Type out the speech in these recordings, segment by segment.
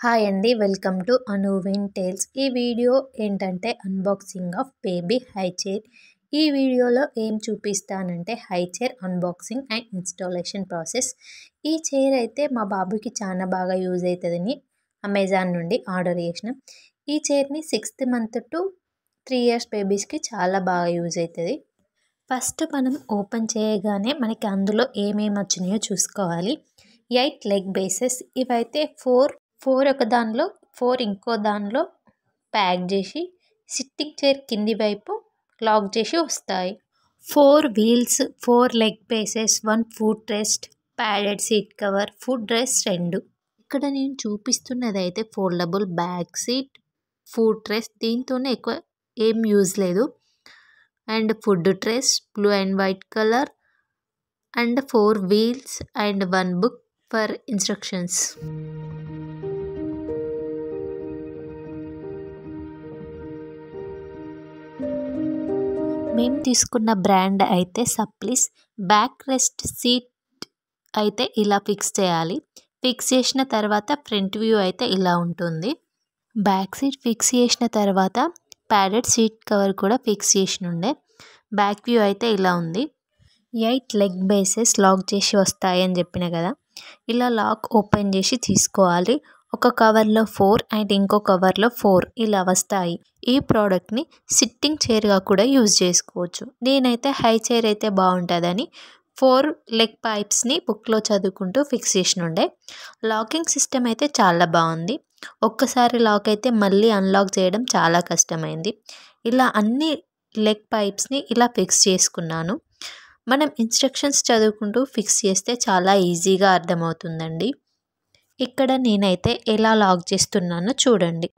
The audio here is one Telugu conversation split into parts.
హాయ్ అండి. Welcome to Anuvin tales. ఈ వీడియో ఏంటంటే unboxing of baby high chair. ఈ వీడియోలో ఏం చూపిస్తానంటే high chair unboxing and installation process. ఈ చైర్ అయితే మా బాబుకి చాలా బాగా యూజ్ అవుతుందని అమెజాన్ నుండి ఆర్డర్ చేసిన. ఈ చైర్ని 6th మంత్ టు 3 years బేబీస్కి చాలా బాగా యూజ్ అవుతుంది. ఫస్ట్ మనం ఓపెన్ చేయగానే మనకి అందులో ఏమేమి వచ్చినాయో చూసుకోవాలి. 8 లెగ్ బేసెస్. ఇవైతే 4 ఒక దానిలో 4 ఇంకో దానిలో ప్యాక్ చేసి సిట్టింగ్ చైర్ కింది వైపు లాక్ చేసి వస్తాయి. 4 wheels, 4 leg bases, 1 foot rest, padded seat cover, food rest 2. ఇక్కడ నేను చూపిస్తున్నది అయితే foldable back seat, food rest, దీంతోనే ఎక్కువ ఏం యూజ్ లేదు. And food trace blue and white colour, and 4 wheels and 1 book for instructions. మేము తీసుకున్న బ్రాండ్ అయితే సప్లీస్. బ్యాక్ రెస్ట్ సీట్ అయితే ఇలా ఫిక్స్ చేయాలి. ఫిక్స్ చేసిన తర్వాత ఫ్రంట్ వ్యూ అయితే ఇలా ఉంటుంది. బ్యాక్ సీట్ ఫిక్స్ చేసిన తర్వాత ప్యాడెడ్ సీట్ కవర్ కూడా ఫిక్స్ చేసి ఉండే. బ్యాక్ వ్యూ అయితే ఇలా ఉంది. 8 లెగ్ బేసెస్ లాక్ చేసి వస్తాయి అని చెప్పిన కదా, ఇలా లాక్ ఓపెన్ చేసి తీసుకోవాలి. ఒక కవర్లో 4 అండ్ ఇంకో కవర్లో 4 ఇలా వస్తాయి. ఈ ప్రోడక్ట్ని సిట్టింగ్ చైర్గా కూడా యూజ్ చేసుకోవచ్చు. నేనైతే హై చైర్ అయితే బాగుంటుందని 4 లెగ్ పైప్స్ని బుక్లో చదువుకుంటూ ఫిక్స్ చేసినుండే. లాకింగ్ సిస్టమ్ అయితే చాలా బాగుంది. ఒక్కసారి లాక్ అయితే మళ్ళీ అన్లాక్ చేయడం చాలా కష్టమైంది. ఇలా అన్ని లెగ్ పైప్స్ని ఇలా ఫిక్స్ చేసుకున్నాను. మనం ఇన్స్ట్రక్షన్స్ చదువుకుంటూ ఫిక్స్ చేస్తే చాలా ఈజీగా అర్థమవుతుందండి. ఇక్కడ నేనైతే ఎలా లాక్ చేస్తున్నానో చూడండి.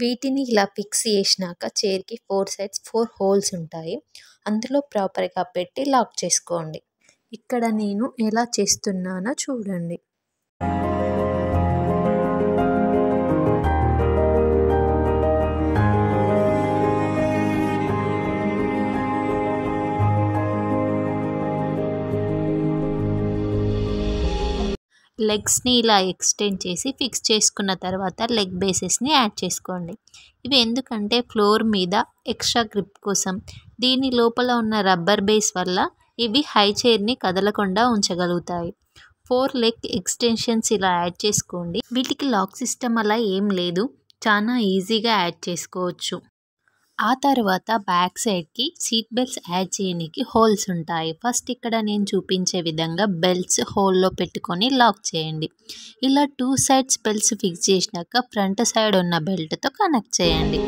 వీటిని ఇలా ఫిక్స్ చేసినాక చైర్కి 4 సైడ్స్ 4 హోల్స్ ఉంటాయి. అందులో ప్రాపర్గా పెట్టి లాక్ చేసుకోండి. ఇక్కడ నేను ఎలా చేస్తున్నానో చూడండి. లెగ్స్ని ఇలా ఎక్స్టెండ్ చేసి ఫిక్స్ చేసుకున్న తర్వాత లెగ్ బేసెస్ని యాడ్ చేసుకోండి. ఇవి ఎందుకంటే ఫ్లోర్ మీద ఎక్స్ట్రా గ్రిప్ కోసం. దీని లోపల ఉన్న రబ్బర్ బేస్ వల్ల ఇవి హై చైర్ని కదలకుండా ఉంచగలుగుతాయి. 4 లెగ్ ఎక్స్టెన్షన్స్ ఇలా యాడ్ చేసుకోండి. వీటికి లాక్ సిస్టమ్ అలా ఏం లేదు, చాలా ఈజీగా యాడ్ చేసుకోవచ్చు. ఆ తర్వాత బ్యాక్ సైడ్కి సీట్ బెల్ట్స్ యాడ్ చేయడానికి హోల్స్ ఉంటాయి. ఫస్ట్ ఇక్కడ నేను చూపించే విధంగా బెల్ట్స్ హోల్లో పెట్టుకొని లాక్ చేయండి. ఇలా 2 సైడ్స్ బెల్ట్స్ ఫిక్స్ చేసినాక ఫ్రంట్ సైడ్ ఉన్న బెల్ట్తో కనెక్ట్ చేయండి.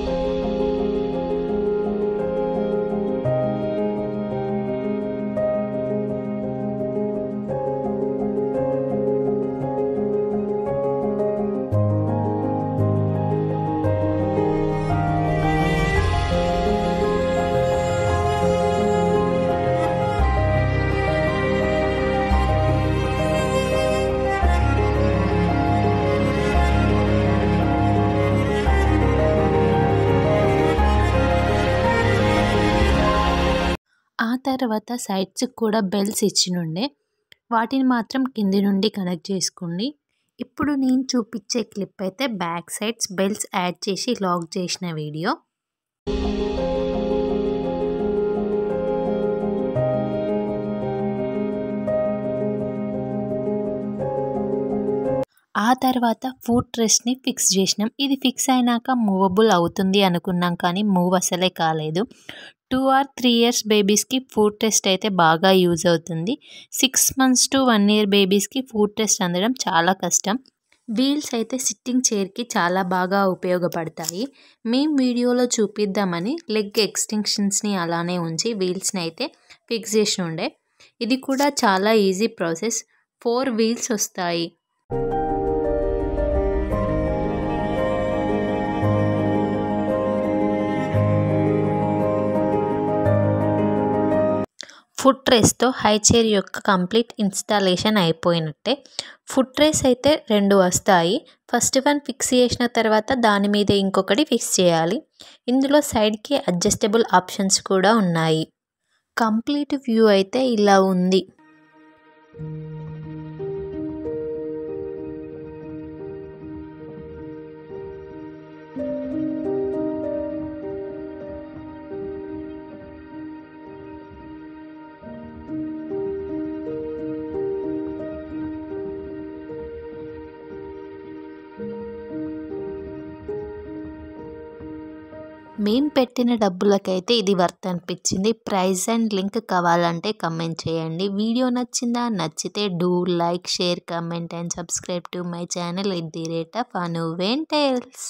ఆ తర్వాత సైడ్స్ కూడా బెల్ట్స్ ఇచ్చినుండే, వాటిని మాత్రం కింది నుండి కనెక్ట్ చేసుకోండి. ఇప్పుడు నేను చూపించే క్లిప్ అయితే బ్యాక్ సైడ్స్ బెల్ట్స్ యాడ్ చేసి లాక్ చేసిన వీడియో. ఆ ఆ తర్వాత ఫుట్ రెస్ట్ని ఫిక్స్ చేసినాం. ఇది ఫిక్స్ అయినాక మూవబుల్ అవుతుంది అనుకున్నాం, కానీ మూవ్ అసలే కాలేదు. 2 or 3 years బేబీస్కి ఫుట్ రెస్ట్ అయితే బాగా యూజ్ అవుతుంది. 6 months to 1 year బేబీస్కి ఫుట్ రెస్ట్ అందడం చాలా కష్టం. వీల్స్ అయితే సిట్టింగ్ చైర్కి చాలా బాగా ఉపయోగపడతాయి. మేము వీడియోలో చూపిద్దామని లెగ్ ఎక్స్టెన్షన్స్ని అలానే ఉంచి వీల్స్ని అయితే ఫిక్స్ చేసి ఉండే. ఇది కూడా చాలా ఈజీ ప్రాసెస్. 4 వీల్స్ వస్తాయి. ఫుట్ రెస్ట్తో హై చైర్ యొక్క కంప్లీట్ ఇన్స్టాలేషన్ అయిపోయినట్టే. ఫుట్ రెస్ట్ అయితే 2 వస్తాయి. ఫస్ట్ వన్ ఫిక్స్ చేసిన తర్వాత దాని మీద ఇంకొకటి ఫిక్స్ చేయాలి. ఇందులో సైడ్కి అడ్జస్టబుల్ ఆప్షన్స్ కూడా ఉన్నాయి. కంప్లీట్ వ్యూ అయితే ఇలా ఉంది. మేము పెట్టిన డబ్బులకైతే ఇది వర్త్ అనిపించింది. ప్రైస్ అండ్ లింక్ కావాలంటే కమెంట్ చేయండి. వీడియో నచ్చిందా? నచ్చితే do like, share, comment and subscribe to my channel @anuvain tales.